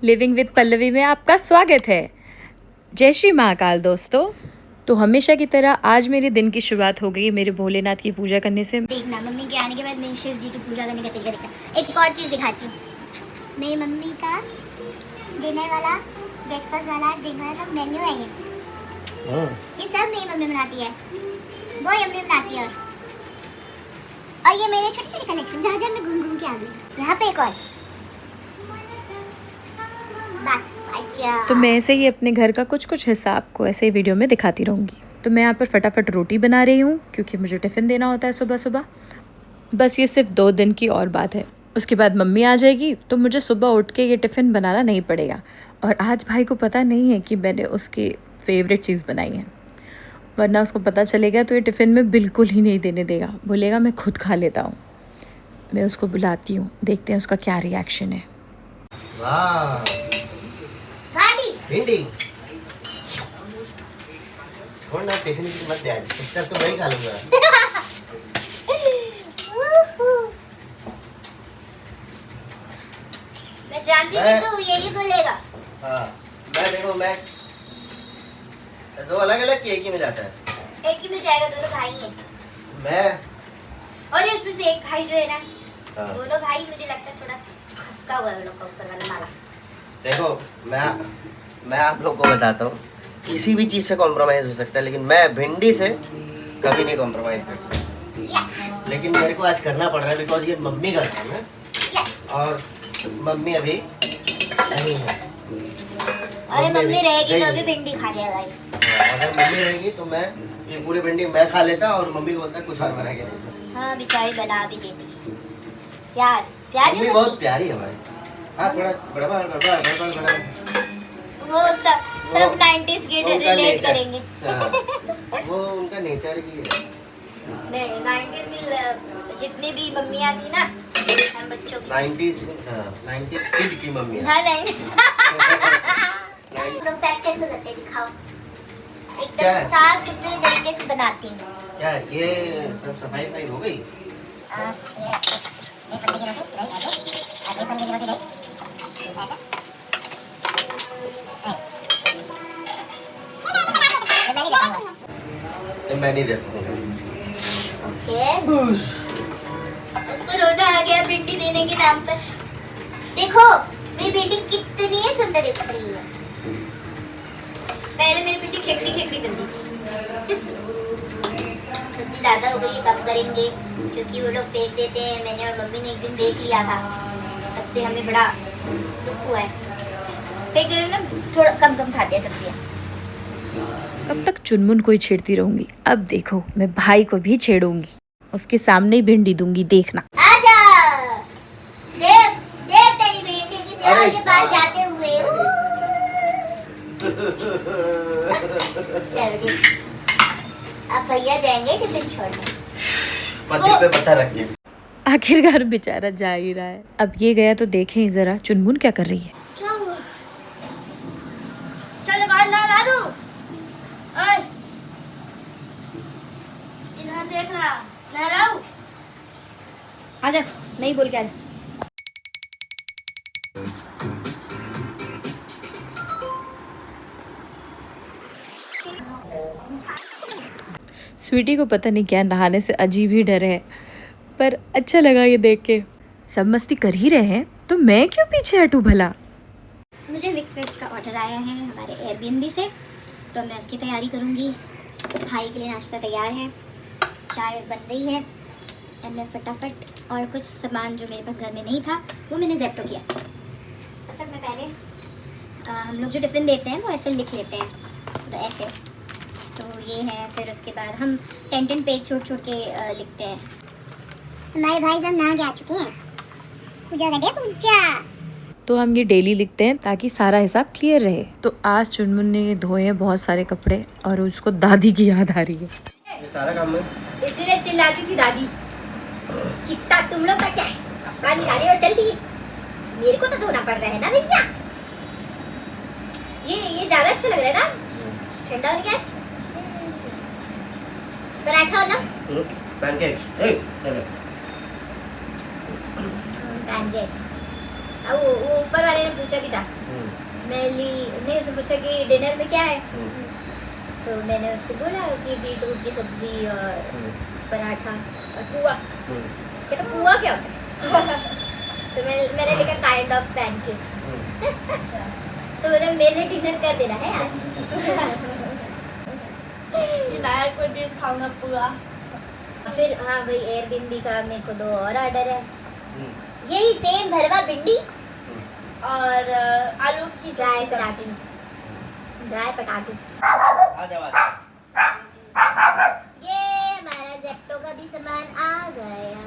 Living with Pallavi में आपका स्वागत है। जय श्री महाकाल दोस्तों। तो हमेशा की तरह आज मेरे दिन की शुरुआत हो गई मेरे भोलेनाथ की पूजा करने से। देखना मम्मी के आने के बाद मेरी शिव जी की पूजा करने का तरीका देखना। एक और चीज़ दिखाती हूँ, मेरी मम्मी का डिनर वाला, ब्रेकफास्ट वाला, डिनर वाला सब मेन्यू है ये सब मेरी मम्मी बनाती है, वो यम्मी बनाती है। और ये मेरे छोटे छोटे कलेक्शन जहाँ जहाँ मैं घूम घूम के आ गई। यहाँ पे एक और बात। अच्छा तो मैं ऐसे ही अपने घर का कुछ कुछ हिस्सा आपको ऐसे ही वीडियो में दिखाती रहूँगी। तो मैं यहाँ पर फटाफट रोटी बना रही हूँ क्योंकि मुझे टिफ़िन देना होता है सुबह सुबह। बस ये सिर्फ 2 दिन की और बात है, उसके बाद मम्मी आ जाएगी तो मुझे सुबह उठ के ये टिफ़िन बनाना नहीं पड़ेगा। और आज भाई को पता नहीं है कि मैंने उसकी फेवरेट चीज़ बनाई है, वरना उसको पता चलेगा तो ये टिफ़िन में बिल्कुल ही नहीं देने देगा, बोलेगा मैं खुद खा लेता हूँ। मैं उसको बुलाती हूँ, देखते हैं उसका क्या रिएक्शन है। वाह भिंडी छोड़ ना, टिफिन की मत दे आज, इससे तो मैं ही खा लूंगा। मैं जानती थी तू यही बोलेगा। हाँ मैं देखो, मैं दो अलग अलग की एक ही में जाता है। एक ही में जाएगा, दोनों भाई हैं। मैं और इसमें से एक भाई जो है ना, हाँ। दोनों भाई मुझे लगता है थोड़ा खसका हुआ है उन लोग का ऊपर वाला माला। देखो मैं आप लोग को बताता हूँ, किसी भी चीज़ से कॉम्प्रोमाइज़ हो सकता है, लेकिन मैं भिंडी से कभी नहीं कॉम्प्रोमाइज़ कर सकता। लेकिन मेरे को आज करना पड़ रहा है बिकॉज ये मम्मी का काम है और मम्मी अभी नहीं है। अरे मम्मी रहेगी तो भी भिंडी खा लेगा। अगर मम्मी रहेगी तो मैं ये पूरी भिंडी मैं खा लेता और मम्मी को बोलता कुछ और बना के देता। हाँ बेचारी बना भी देती। प्यार प्यार मम्मी जो बहुत प्यारी है हमारी। हाँ थोड़ा बड़ा वो सब 90s किड रिलेट करेंगे। वो उनका नेचर ही है। नहीं 90s में जितनी भी मम्मियाँ थी ना, हम बच्चों की 90s किड की मम्मी है। हाँ नहीं लोग पैक कैसे करते हैं दिखाओ। क्या एकदम है? साफ सुथरे तरीके से बनाती हूँ। क्या ये सब सफाई हो गई? मैं नहीं देता हूँ। उसको रोना आ गया भिंडी देने के नाम पर। देखो मेरी भिंडी कितनी सुंदर दिख रही है। पहले मेरी भिंडी खेकड़ी खेकड़ी करती थी। सब्जी ज्यादा हो गई, कम करेंगे क्योंकि वो लोग फेंक देते हैं। मैंने और मम्मी ने एक दिन देख लिया था, तब से हमें बड़ा दुख हुआ है। फेंक देते ना, थोड़ा कम कम खाते हैं सब्जियाँ। कब तक चुनमुन को ही छेड़ती रहूंगी। अब देखो मैं भाई को भी छेड़ूंगी, उसके सामने ही भिंडी दूंगी, देखना। आजा देख देख तेरी भिंडी किसी और के पास जाते हुए। चलो ठीक, अब भैया जाएंगे टिफिन छोड़ने। पति पे पता रख के। आखिरकार बेचारा जा ही रहा है। अब ये गया तो देखें जरा चुनमुन क्या कर रही है। क्या हुआ? चल बाहर नहा दूं। ओए इधर देखना, नहलाऊं? आजा, नहीं बोल के आजा। स्वीटी को पता नहीं क्या नहाने से अजीब ही डर है, पर अच्छा लगा ये देख के। सब मस्ती कर ही रहे हैं तो मैं क्यों पीछे हटूं भला। मुझे मिक्स वेज का ऑर्डर आया है हमारे एयरबीएनबी से, तो मैं उसकी तैयारी करूँगी। भाई के लिए नाश्ता तैयार है, चाय बन रही है, और मैं फटाफट और कुछ सामान जो मेरे पास घर में नहीं था वो मैंने ज़ेप्टो किया। तब तक मैं पहले हम लोग जो टिफ़िन देते हैं वो ऐसे लिख लेते हैं, तो ऐसे तो ये है। फिर उसके बाद हम 10 पेज छोड़ छोड़ के लिखते हैं। हमारे भाई सब नहा के आ चुके हैं, पूजा करते हैं पूजा। तो हम ये डेली लिखते हैं ताकि सारा हिसाब क्लियर रहे। तो आज चुनमुन ने धोए हैं बहुत सारे कपड़े और उसको दादी की याद आ रही है। ये सारा काम है। इसलिए चिल्लाती थी दादी, कितना तुम लोग का क्या है, कपड़ा निकाले और चल दिए। मेरे को तो धोना पड़ रहा है ना भैया। ये ज्यादा अच्छा लग रहा है ना, ठंडा हो गया। पराठा वाला पैनकेक्स। पैनकेक्स। अब वो ऊपर वाले ने पूछा भी था उसने पूछा कि डिनर में क्या है, तो मैंने उसको बोला कि बीटरूट की सब्जी और पराठा और पुआ। कहता पुआ क्या होता है? तो मैंने लिखा काइंड ऑफ पैनकेक्स। तो बोला मेरे लिए डिनर कर देना है आज। कोई डिश खाऊंगा पूरा। फिर हाँ भाई एयरबीएनबी का मेरे को 2 और ऑर्डर है, यही सेम भरवा भिंडी और आलू की ड्राई पटाटू। ये हमारा जेप्टो का भी सामान आ गया।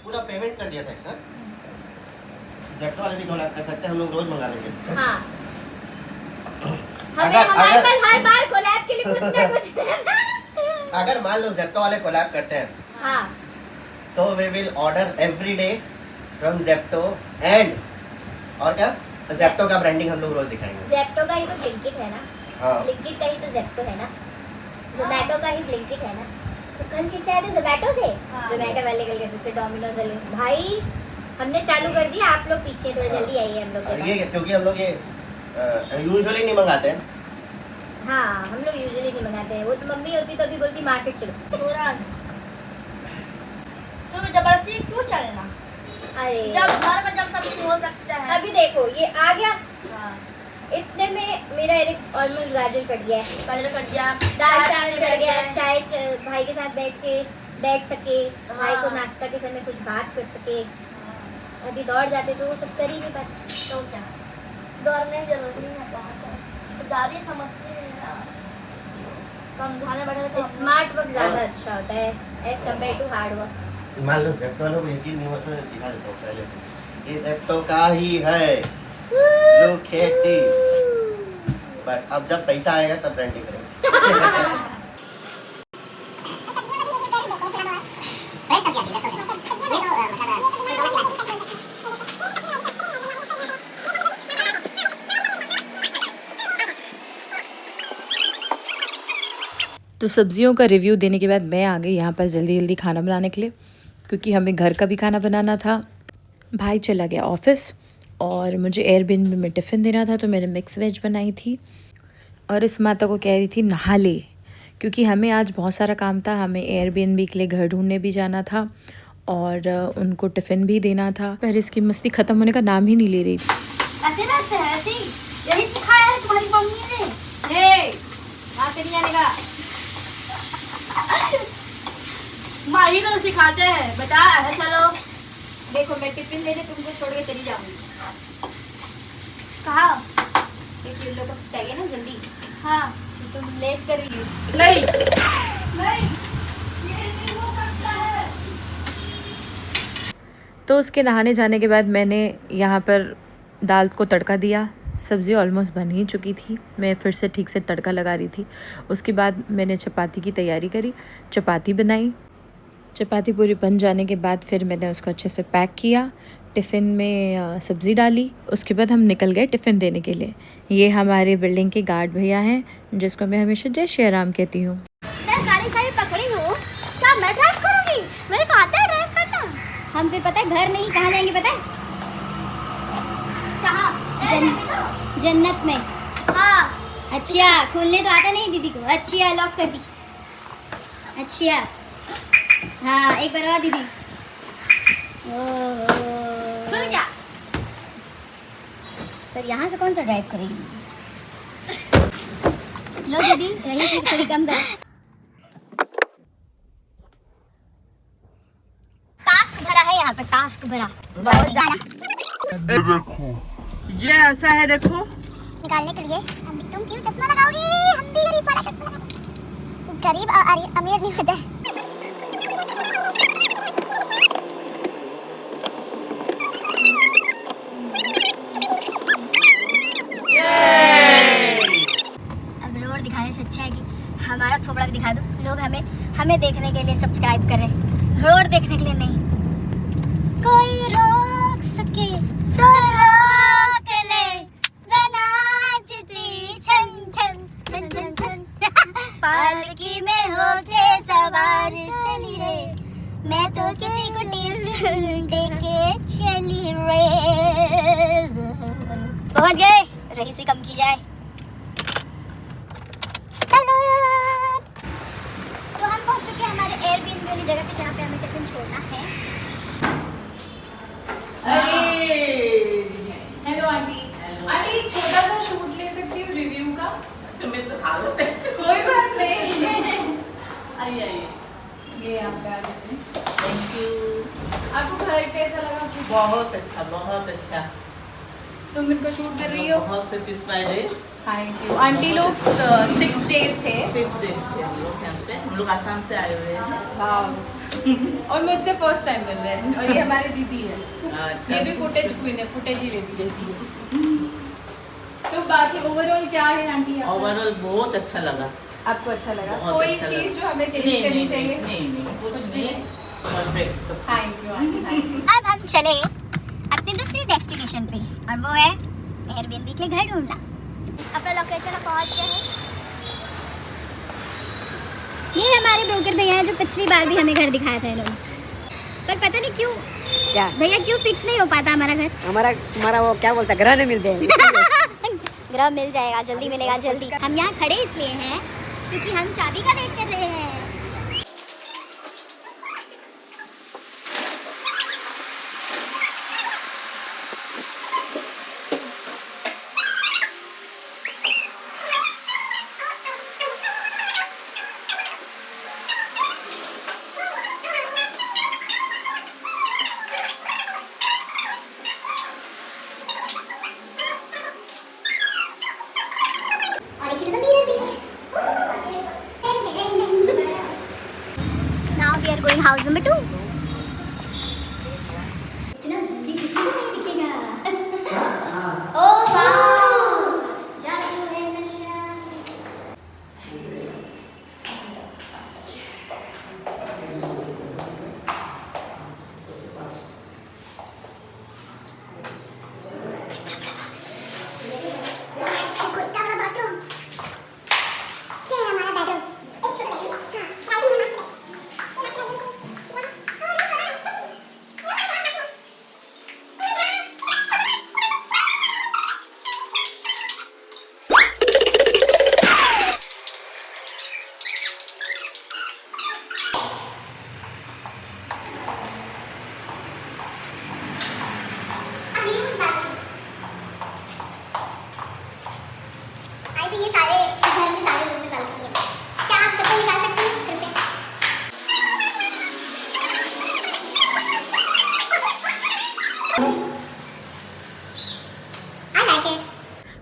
पूरा पेमेंट कर दिया था सर। जेप्टो वाले भी कोलैब कर सकते हैं, हम लोग रोज मंगा लेंगे। हाँ हमारे पास हर बार कोलैब के लिए कुछ ना कुछ। अगर मान लो जेप्टो वाले कोलैब करते हैं, हाँ तो we will order every day from Zepto and और क्या जेप्टो का ब्रांडिंग हम लोग रोज दिखाएंगे। जेप्टो का ही तो ब्लिंकिट है ना। हाँ ब्लिंकिट का ही तो जेप्टो है ना। जोमेटो का ही ब्लिंकिट है ना। तो कल किससे आए थे? जोमेटो से। जोमेटो वाले कल कहते थे डोमिनोज वाले। भाई हमने चालू कर दिया, आप लोग पीछे थोड़ा जल्दी आइए हम लोग के ये क्योंकि हम लोग ये यूजुअली नहीं मंगाते हैं। हाँ हम लोग यूजुअली नहीं मंगाते हैं। वो तो मम्मी होती तो अभी बोलती मार्केट चलो। तो जबरदस्ती क्यों चलेना? अरे जब घर में जब सब चीज हो सकता है। अभी देखो ये आ गया, हाँ। इतने में मेरा एक ऑलमोस्ट गाजर कट गया है, गाजर कट गया, दाल चावल कट गया, चाय भाई के साथ बैठ सके, भाई को नाश्ता के समय कुछ बात कर सके। अभी दौड़ जाते तो वो सब कर ही नहीं पाते। तो क्या दौड़ने की जरूरत नहीं है। दादी समझती है ना, समझाने बैठे तो स्मार्ट वर्क ज्यादा अच्छा होता है as compare to hard work. मान लो जेप्टो वालों को यकीन नहीं होता, दिखा देता हूँ पहले से। ये जेप्टो का ही है, लुक एट दिस। बस अब जब पैसा आएगा तब ब्रांडिंग करेंगे। तो सब्जियों का रिव्यू देने के बाद मैं आ गई यहाँ पर जल्दी खाना बनाने के लिए, क्योंकि हमें घर का भी खाना बनाना था। भाई चला गया ऑफिस और मुझे एयरबीएनबी में टिफ़िन देना था, तो मैंने मिक्स वेज बनाई थी और इस माता को कह रही थी नहा ले, क्योंकि हमें आज बहुत सारा काम था। हमें एयरबीएनबी के लिए घर ढूंढने भी जाना था और उनको टिफ़िन भी देना था। पर इसकी मस्ती ख़त्म होने का नाम ही नहीं ले रही थी। ऐसे रहते हैं, ऐसे यही सिखाया है तुम्हारी मम्मी ने। कहाँ से नहीं जाने का? माँ ही तो सिखाते हैं बेटा, ऐसे चलो। देखो मैं टिफिन देने तुमको छोड़ के चली जाऊंगी। कहाँ? क्योंकि उन लोगों को चाहिए ना जल्दी। हाँ तो तुम लेट कर रही हो। नहीं नहीं, ये नहीं हो सकता है। तो उसके नहाने जाने के बाद मैंने यहाँ पर दाल को तड़का दिया। सब्ज़ी ऑलमोस्ट बन ही चुकी थी, मैं फिर से ठीक से तड़का लगा रही थी। उसके बाद मैंने चपाती की तैयारी करी, चपाती बनाई। चपाती पूरी बन जाने के बाद फिर मैंने उसको अच्छे से पैक किया, टिफ़िन में सब्ज़ी डाली। उसके बाद हम निकल गए टिफ़िन देने के लिए। ये हमारे बिल्डिंग के गार्ड भैया हैं, जिसको मैं हमेशा जय श्री राम कहती हूँ। गाड़ी पकड़ी हूँ, क्या मैं ड्राइव करूँगी? मेरे को आता है ड्राइव करना। हम फिर पता है घर नहीं कहाँ जाएंगे पता है? कहाँ? जन्नत में। हाँ अच्छा खोलने तो आता नहीं दीदी को। अच्छा लॉक कर दी। अच्छा हाँ एक बार और दीदी। खुल गया। पर यहाँ से कौन सा ड्राइव करेगी? लो दीदी रही थी थोड़ी कम कर। टास्क भरा है यहाँ पर, टास्क भरा। देखो ये ऐसा है, देखो निकालने के लिए तुम क्यों चश्मा लगाओगी? हम भी गरीब वाला चश्मा लगाओगे। गरीब और अमीर नहीं होता है। अब रोड दिखाने से अच्छा है कि हमारा थोबड़ा भी दिखा दो। लोग हमें देखने के लिए सब्सक्राइब कर रहे हैं, रोड देखने के लिए नहीं। कोई रोक सके तो रोक ले, नाचती छन छन छन छन छन। पालकी में होके सवार चली रे, मैं तो किसी को टिफिन देके पहुंच गए, रही से कम की जाए। हेलो तो हम पहुंच चुके हैं हमारे एयरबीएनबी वाली जगह पे जहाँ पे हमें टिफिन छोड़ना है। Hello aunty. आंटी छोटा सा शूट ले सकती हूँ रिव्यू का? मेरे तो हालत ऐसे कोई बात नहीं। आइए आइए। ये आपका थैंक यू। आपको घर कैसा लगा? बहुत अच्छा बहुत अच्छा। तुम इनको शूट कर रही हो? बहुत सेटिस्फाइड है। Thank you. आंटी लोग 6 days थे। 6 days थे हम लोग यहाँ पे। हम लोग आसाम से आए हुए हैं। और मुझसे फर्स्ट टाइम मिल रहे हैं। और ये हमारी दीदी है। अच्छा। ये भी फुटेज क्वीन है, फुटेज ही लेती रहती है। तो बाकी ओवरऑल क्या है आंटी? ओवरऑल बहुत अच्छा लगा। आपको अच्छा लगा? बहुत कोई अच्छा चीज लगा। जो हमें चेंज नहीं, करनी नहीं, चाहिए? नहीं कुछ नहीं। परफेक्ट सब। Thank you aunty, thank you. अब हम चले अपने दूसरे डेस्टिनेशन पे और वो है एयरबीएनबी के लिए घर ढूंढना। अपना लोकेशन पे पहुंच गए हैं। ये हमारे ब्रोकर भैया हैं जो पिछली बार भी हमें घर दिखाया था इन्होंने, पर पता नहीं क्यों क्या भैया क्यों फिक्स नहीं हो पाता हमारा घर। हमारा वो क्या बोलता है, ग्रह नहीं मिलते हैं। ग्रह मिल जाएगा, जल्दी मिलेगा जल्दी। हम यहाँ खड़े इसलिए हैं क्योंकि हम चाबी का वेट कर रहे हैं। Now we are going house number 2. इतना जल्दी किसी को नहीं दिखेगा। ओह वाव, जादू है नशा।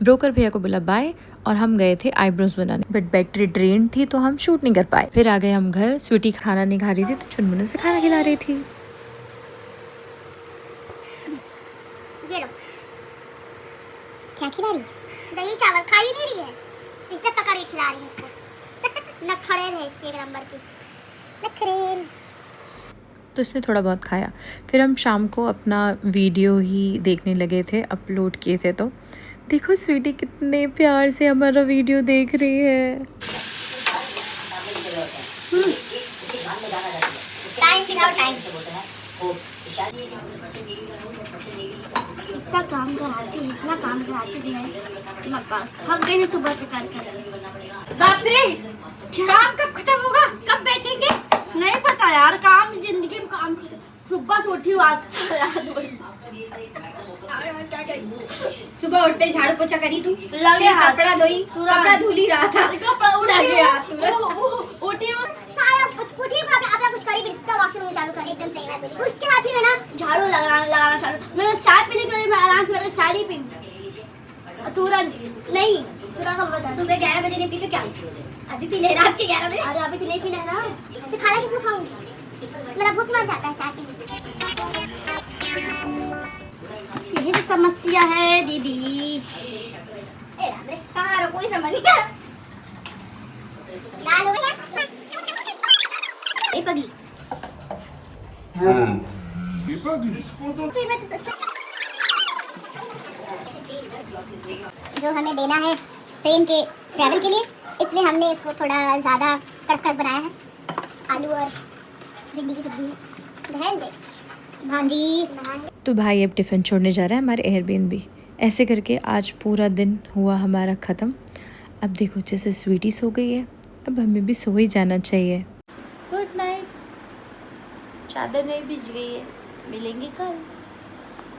ब्रोकर भैया को बोला बाय और हम गए थे आईब्रोज बनाने, बट बैटरी ड्रेन थी तो हम शूट नहीं कर पाए। फिर आ गए हम घर। स्वीटी खाना नहीं खा रही थी तो चुनमुन से खाना खिला रही थी। ये लो, क्या खिला रही है? दही चावल खा ही नहीं रही है, इससे पकड़ के खिला रही है इसको। नखरे रहे एक नंबर की नखरे। तो इसने थोड़ा बहुत खाया। फिर हम शाम को अपना वीडियो ही देखने लगे थे, अपलोड किए थे। तो देखो स्वीटी कितने प्यार से हमारा वीडियो देख रही है। टाइम सिखाओ टाइम। इतना काम कराती है, इतना काम कराती है। हम गए सुबह से कर बाप रे, काम कब खत्म होगा, कब बैठेंगे नहीं पता यार। काम जिंदगी में काम, सुबह से उठी आज सुबह उठते झाड़ू पोछा करी तू, लगे फिर कपड़ा धोई, कपड़ा धुली रहा था, कपड़ा उड़ा गया उठी सारा उठी अपना कुछ करी फिर उसका वॉशरूम में चालू कर, एकदम सही बात बोली। उसके बाद फिर है ना झाड़ू लगाना चालू। मैं चाय पीने के लिए मैं आराम से चाय नहीं पी तुरंत नहीं। सुबह 11 बजे नहीं पी तो क्या अभी पी ले, रात के 11 बजे। अरे अभी तो नहीं पीना है ना, तो खाना कितना खाऊंगी, मेरा भूख मर जाता है चाय पीने से। यही तो समस्या है दीदी। ए राम रे, कहाँ कोई समझ नहीं आया। लाल हो गया ए पगली। फिर मैं तो अच्छा जो हमें देना है ट्रेन के ट्रैवल के लिए, इसलिए हमने इसको थोड़ा ज़्यादा कड़क बनाया है। आलू और भिंडी की सब्जी, बहन दे भांजी। तो भाई अब टिफ़िन छोड़ने जा रहा है हमारे एयरबीएनबी। ऐसे करके आज पूरा दिन हुआ हमारा ख़त्म। अब देखो जैसे स्वीटी सो गई है, अब हमें भी सो ही जाना चाहिए। Good night. चादर नहीं भिज गई है, मिलेंगे कल।